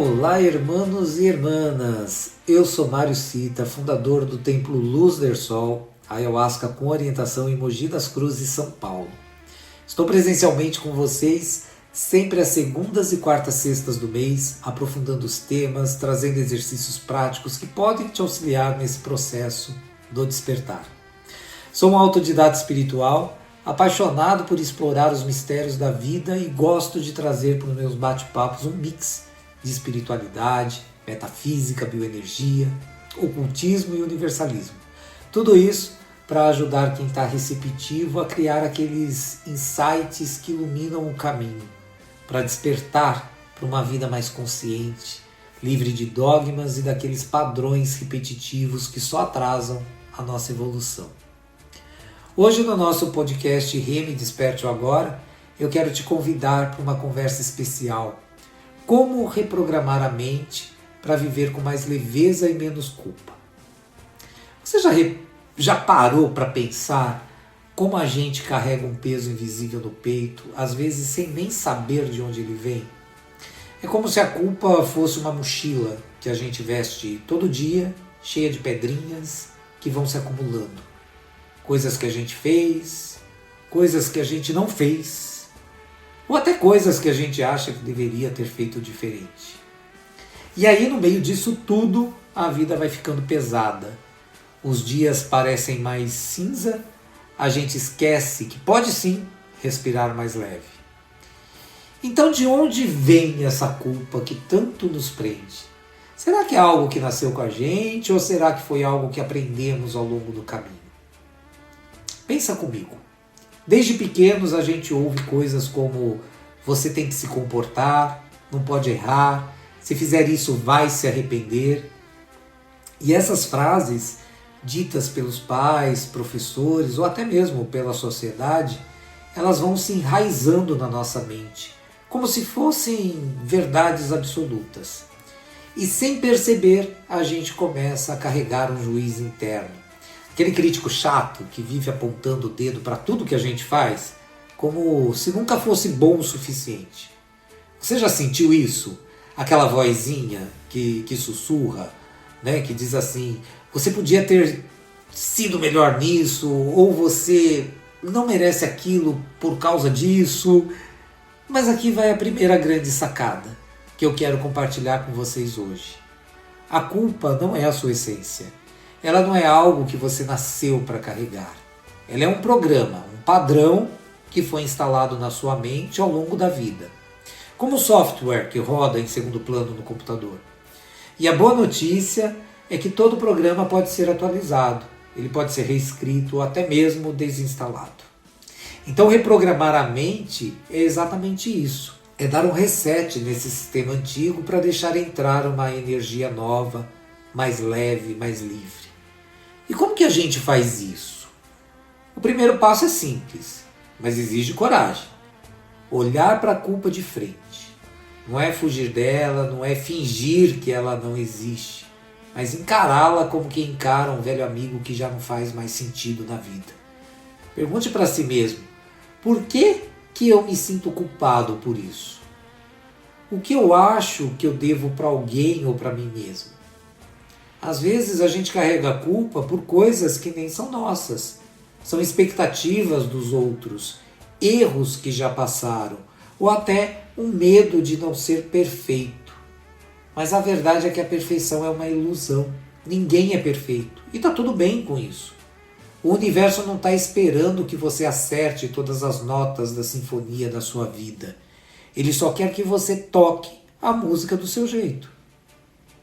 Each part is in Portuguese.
Olá, irmãos e irmãs! Eu sou Mário Sita, fundador do Templo Luz del Sol, Ayahuasca com orientação em Mogi das Cruzes, São Paulo. Estou presencialmente com vocês sempre às segundas e quartas sextas do mês, aprofundando os temas, trazendo exercícios práticos que podem te auxiliar nesse processo do despertar. Sou um autodidata espiritual, apaixonado por explorar os mistérios da vida e gosto de trazer para os meus bate-papos um mix de espiritualidade, metafísica, bioenergia, ocultismo e universalismo. Tudo isso para ajudar quem está receptivo a criar aqueles insights que iluminam o caminho, para despertar para uma vida mais consciente, livre de dogmas e daqueles padrões repetitivos que só atrasam a nossa evolução. Hoje no nosso podcast Reme Desperte-o Agora, eu quero te convidar para uma conversa especial. Como reprogramar a mente para viver com mais leveza e menos culpa? Você já parou para pensar como a gente carrega um peso invisível no peito, às vezes sem nem saber de onde ele vem? É como se a culpa fosse uma mochila que a gente veste todo dia, cheia de pedrinhas que vão se acumulando. Coisas que a gente fez, coisas que a gente não fez, ou até coisas que a gente acha que deveria ter feito diferente. E aí, no meio disso tudo, a vida vai ficando pesada. Os dias parecem mais cinza, a gente esquece que pode sim respirar mais leve. Então, de onde vem essa culpa que tanto nos prende? Será que é algo que nasceu com a gente ou será que foi algo que aprendemos ao longo do caminho? Pensa comigo. Desde pequenos a gente ouve coisas como você tem que se comportar, não pode errar, se fizer isso vai se arrepender. E essas frases, ditas pelos pais, professores ou até mesmo pela sociedade, elas vão se enraizando na nossa mente, como se fossem verdades absolutas. E sem perceber, a gente começa a carregar um juiz interno. Aquele crítico chato que vive apontando o dedo para tudo que a gente faz, como se nunca fosse bom o suficiente. Você já sentiu isso? Aquela vozinha que sussurra, né, que diz assim, você podia ter sido melhor nisso, ou você não merece aquilo por causa disso. Mas aqui vai a primeira grande sacada que eu quero compartilhar com vocês hoje. A culpa não é a sua essência. Ela não é algo que você nasceu para carregar. Ela é um programa, um padrão que foi instalado na sua mente ao longo da vida. Como o software que roda em segundo plano no computador. E a boa notícia é que todo programa pode ser atualizado. Ele pode ser reescrito ou até mesmo desinstalado. Então reprogramar a mente é exatamente isso. É dar um reset nesse sistema antigo para deixar entrar uma energia nova, mais leve, mais livre. E como que a gente faz isso? O primeiro passo é simples, mas exige coragem. Olhar para a culpa de frente. Não é fugir dela, não é fingir que ela não existe, mas encará-la como quem encara um velho amigo que já não faz mais sentido na vida. Pergunte para si mesmo, por que eu me sinto culpado por isso? O que eu acho que eu devo para alguém ou para mim mesmo? Às vezes a gente carrega a culpa por coisas que nem são nossas. São expectativas dos outros, erros que já passaram, ou até um medo de não ser perfeito. Mas a verdade é que a perfeição é uma ilusão. Ninguém é perfeito. E está tudo bem com isso. O universo não está esperando que você acerte todas as notas da sinfonia da sua vida. Ele só quer que você toque a música do seu jeito.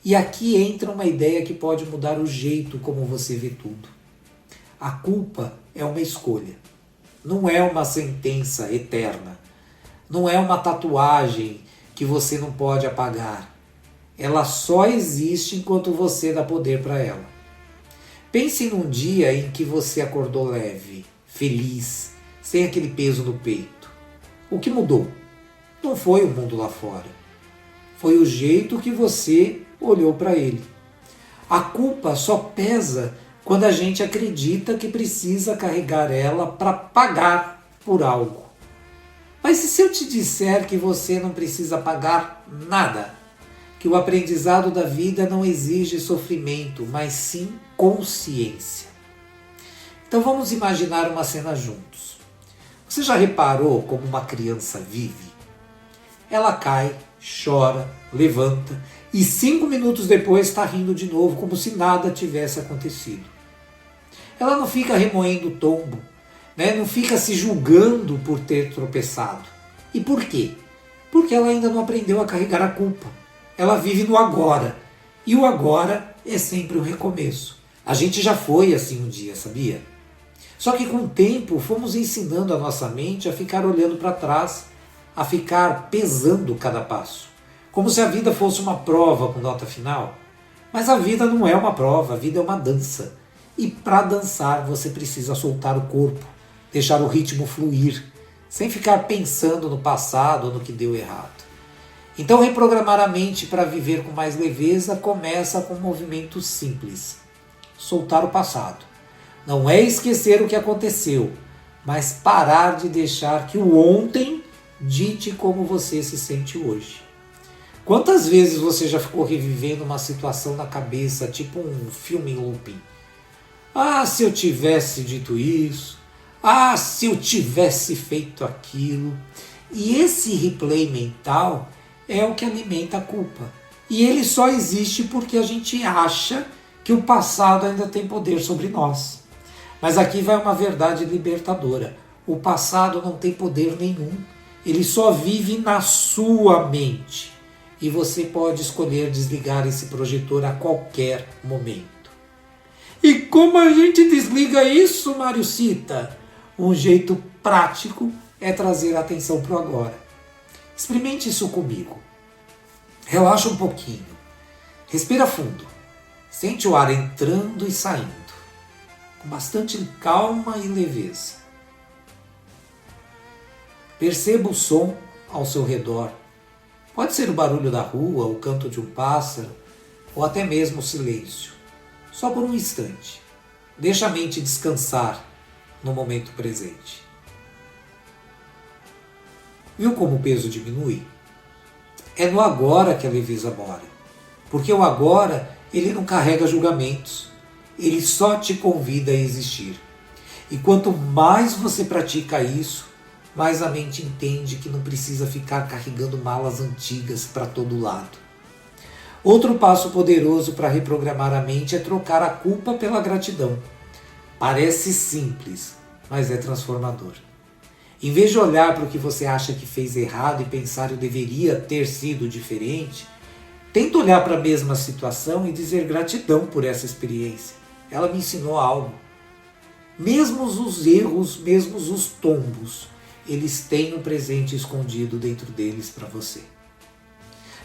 E aqui entra uma ideia que pode mudar o jeito como você vê tudo. A culpa é uma escolha. Não é uma sentença eterna. Não é uma tatuagem que você não pode apagar. Ela só existe enquanto você dá poder para ela. Pense num dia em que você acordou leve, feliz, sem aquele peso no peito. O que mudou? Não foi o mundo lá fora. Foi o jeito que você olhou para ele. A culpa só pesa quando a gente acredita que precisa carregar ela para pagar por algo. Mas e se eu te disser que você não precisa pagar nada? que o aprendizado da vida não exige sofrimento, mas sim consciência. Então vamos imaginar uma cena juntos. Você já reparou como uma criança vive? Ela cai, chora, levanta e 5 minutos depois está rindo de novo, como se nada tivesse acontecido. Ela não fica remoendo o tombo, não fica se julgando por ter tropeçado. E por quê? Porque ela ainda não aprendeu a carregar a culpa. Ela vive no agora. E o agora é sempre um recomeço. A gente já foi assim um dia, sabia? Só que com o tempo fomos ensinando a nossa mente a ficar olhando para trás, a ficar pesando cada passo. Como se a vida fosse uma prova com nota final. Mas a vida não é uma prova, a vida é uma dança. E para dançar você precisa soltar o corpo, deixar o ritmo fluir, sem ficar pensando no passado ou no que deu errado. Então reprogramar a mente para viver com mais leveza começa com um movimento simples. Soltar o passado. Não é esquecer o que aconteceu, mas parar de deixar que o ontem dite como você se sente hoje. Quantas vezes você já ficou revivendo uma situação na cabeça, tipo um filme em looping? Ah, se eu tivesse dito isso. Ah, se eu tivesse feito aquilo. E esse replay mental é o que alimenta a culpa. E ele só existe porque a gente acha que o passado ainda tem poder sobre nós. Mas aqui vai uma verdade libertadora. O passado não tem poder nenhum. Ele só vive na sua mente. E você pode escolher desligar esse projetor a qualquer momento. E como a gente desliga isso, Mário Cita? Um jeito prático é trazer a atenção para o agora. Experimente isso comigo. Relaxa um pouquinho. Respira fundo. Sente o ar entrando e saindo. Com bastante calma e leveza. Perceba o som ao seu redor. Pode ser o barulho da rua, o canto de um pássaro, ou até mesmo o silêncio. Só por um instante. Deixa a mente descansar no momento presente. Viu como o peso diminui? É no agora que a leveza mora. Porque o agora, ele não carrega julgamentos. Ele só te convida a existir. E quanto mais você pratica isso, mais a mente entende que não precisa ficar carregando malas antigas para todo lado. Outro passo poderoso para reprogramar a mente é trocar a culpa pela gratidão. Parece simples, mas é transformador. Em vez de olhar para o que você acha que fez errado e pensar eu deveria ter sido diferente, tenta olhar para a mesma situação e dizer gratidão por essa experiência. Ela me ensinou algo. Mesmo os erros, mesmo os tombos, eles têm um presente escondido dentro deles para você.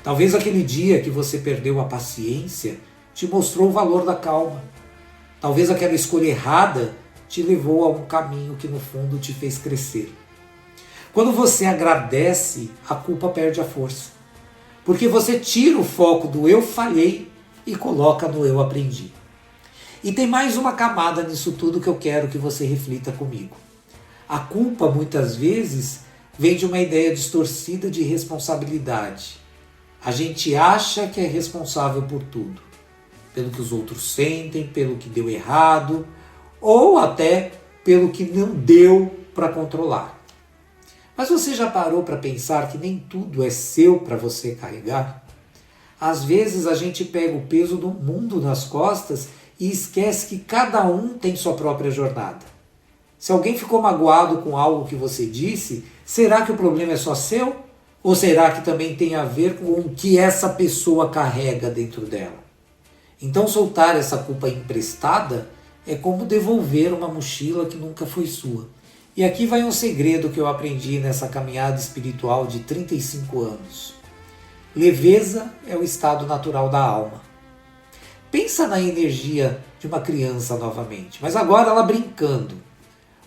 Talvez aquele dia que você perdeu a paciência te mostrou o valor da calma. Talvez aquela escolha errada te levou a um caminho que no fundo te fez crescer. Quando você agradece, a culpa perde a força. Porque você tira o foco do eu falhei e coloca no eu aprendi. E tem mais uma camada nisso tudo que eu quero que você reflita comigo. A culpa, muitas vezes, vem de uma ideia distorcida de responsabilidade. A gente acha que é responsável por tudo. Pelo que os outros sentem, pelo que deu errado, ou até pelo que não deu para controlar. Mas você já parou para pensar que nem tudo é seu para você carregar? Às vezes a gente pega o peso do mundo nas costas e esquece que cada um tem sua própria jornada. Se alguém ficou magoado com algo que você disse, será que o problema é só seu? Ou será que também tem a ver com o que essa pessoa carrega dentro dela? Então soltar essa culpa emprestada é como devolver uma mochila que nunca foi sua. E aqui vai um segredo que eu aprendi nessa caminhada espiritual de 35 anos. Leveza é o estado natural da alma. Pensa na energia de uma criança novamente, mas agora ela brincando.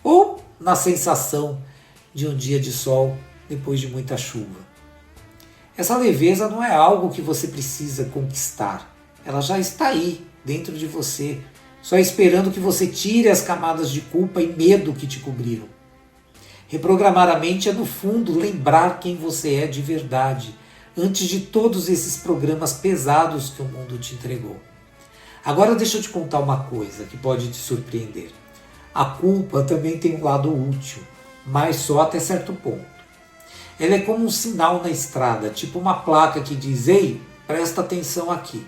Ou na sensação de um dia de sol depois de muita chuva. Essa leveza não é algo que você precisa conquistar. Ela já está aí, dentro de você, só esperando que você tire as camadas de culpa e medo que te cobriram. Reprogramar a mente é, no fundo, lembrar quem você é de verdade, antes de todos esses programas pesados que o mundo te entregou. Agora deixa eu te contar uma coisa que pode te surpreender. A culpa também tem um lado útil, mas só até certo ponto. Ela é como um sinal na estrada, tipo uma placa que diz: ei, presta atenção aqui.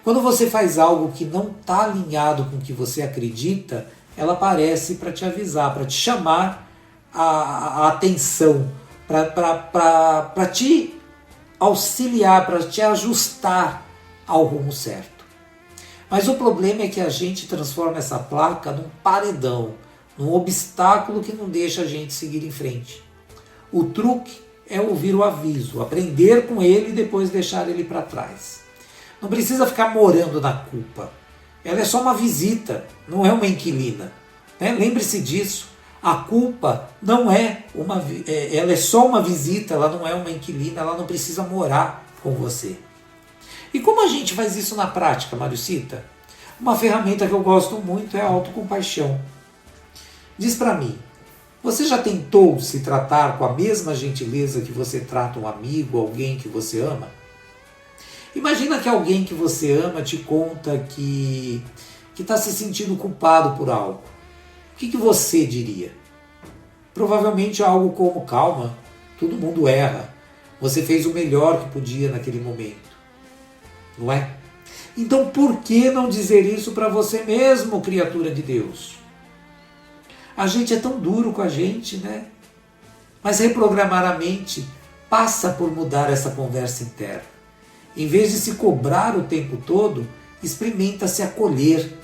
Quando você faz algo que não está alinhado com o que você acredita, ela aparece para te avisar, para te chamar a atenção, para te auxiliar, para te ajustar ao rumo certo. Mas o problema é que a gente transforma essa placa num paredão, num obstáculo que não deixa a gente seguir em frente. O truque é ouvir o aviso, aprender com ele e depois deixar ele para trás. Não precisa ficar morando na culpa. Ela é só uma visita, não é uma inquilina. Lembre-se disso. A culpa não é ela é só uma visita, ela não é uma inquilina, ela não precisa morar com você. E como a gente faz isso na prática, Mariucita? Uma ferramenta que eu gosto muito é a autocompaixão. Diz para mim, você já tentou se tratar com a mesma gentileza que você trata um amigo, alguém que você ama? Imagina que alguém que você ama te conta que está se sentindo culpado por algo. O que você diria? Provavelmente algo como: calma, todo mundo erra. Você fez o melhor que podia naquele momento. Não é? Então por que não dizer isso para você mesmo, criatura de Deus? A gente é tão duro com a gente, né? Mas reprogramar a mente passa por mudar essa conversa interna. Em vez de se cobrar o tempo todo, experimenta se acolher.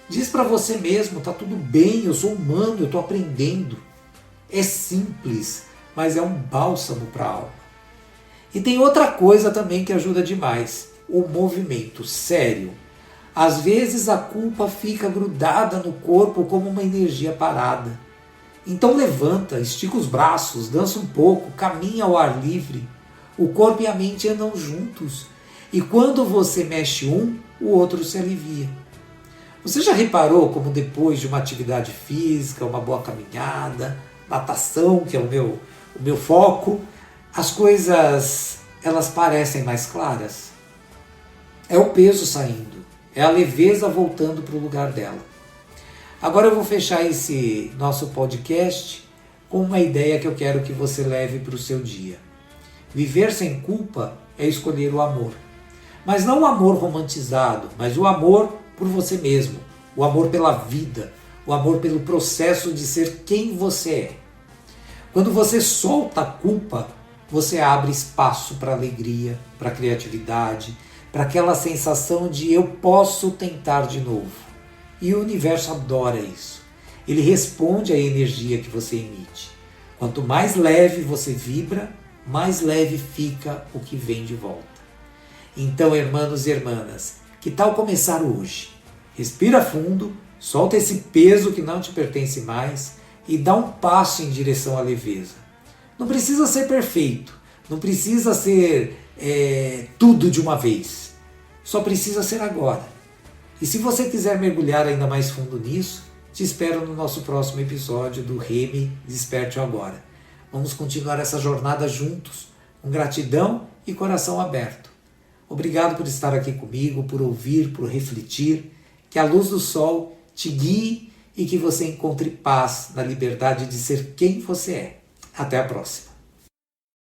Diz para você mesmo: tá tudo bem, eu sou humano, eu estou aprendendo. É simples, mas é um bálsamo para a alma. E tem outra coisa também que ajuda demais: o movimento. Sério. Às vezes a culpa fica grudada no corpo como uma energia parada. Então levanta, estica os braços, dança um pouco, caminha ao ar livre. O corpo e a mente andam juntos. E quando você mexe um, o outro se alivia. Você já reparou como depois de uma atividade física, uma boa caminhada, natação, que é o meu foco, as coisas elas parecem mais claras? É o peso saindo. É a leveza voltando para o lugar dela. Agora eu vou fechar esse nosso podcast com uma ideia que eu quero que você leve para o seu dia. Viver sem culpa é escolher o amor. Mas não o amor romantizado, mas o amor por você mesmo, o amor pela vida, o amor pelo processo de ser quem você é. Quando você solta a culpa, você abre espaço para alegria, para criatividade, para aquela sensação de eu posso tentar de novo. E o universo adora isso. Ele responde à energia que você emite. Quanto mais leve você vibra, mais leve fica o que vem de volta. Então, irmãos e irmãs, que tal começar hoje? Respira fundo, solta esse peso que não te pertence mais e dá um passo em direção à leveza. Não precisa ser perfeito, não precisa ser tudo de uma vez. Só precisa ser agora. E se você quiser mergulhar ainda mais fundo nisso, te espero no nosso próximo episódio do Reme Desperte Agora. Vamos continuar essa jornada juntos, com gratidão e coração aberto. Obrigado por estar aqui comigo, por ouvir, por refletir. Que a luz do sol te guie e que você encontre paz na liberdade de ser quem você é. Até a próxima.